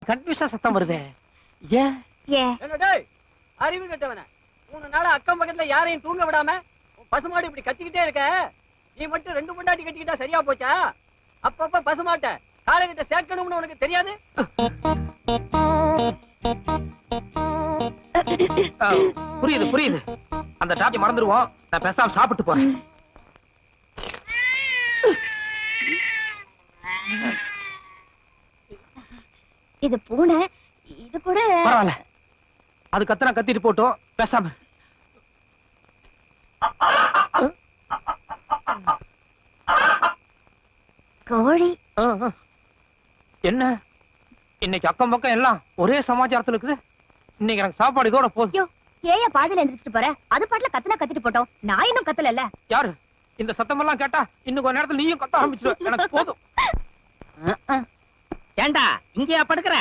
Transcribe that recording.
Confusion சத்தம் வருதே. ஏன் என்னடே அறிவு கெட்டவன, 3 நாளா அக்கம் பக்கத்துல யாரையும் தூங்க விடாம பசுமாடு இப்படி கத்திக்கிட்டே இருக்க. நீ மட்டும் 2 பொண்டாட்டி கட்டிக்கிட்டா சரியா போச்சா? அப்பப்ப பசுமாட்ட காலைகிட்ட சேர்க்கணும்னு உனக்கு தெரியாது? புரியுது புரியுது. அந்த டாப்பி மறந்துடுவோம். நான் பேசாம சாப்பிட்டு போறேன். இது பூனை, இது கூட பரவாயில்ல. அது கத்தனா கத்திட்டு போட்டோம், பேசாம. கோழி. என்ன இன்னைக்கு அக்கம் பக்கம் எல்லாம் ஒரே சமாச்சாரத்துல இருக்குது. இன்னைக்கு எனக்கு சாப்பாடு இதோட போதும். ஏன் பாதியில எந்திரிச்சிட்டு போற? அது பாட்டுல கத்தனா கத்திட்டு போட்டோம். நான் இன்னும் கத்தல. யாரு இந்த சத்தம் எல்லாம் கேட்டா இன்னும் கொஞ்ச நேரத்துல நீயும் கத்த ஆரம்பிச்சிருவ. எனக்கு போதும். ஏண்டா இங்கேயா படுக்கிற?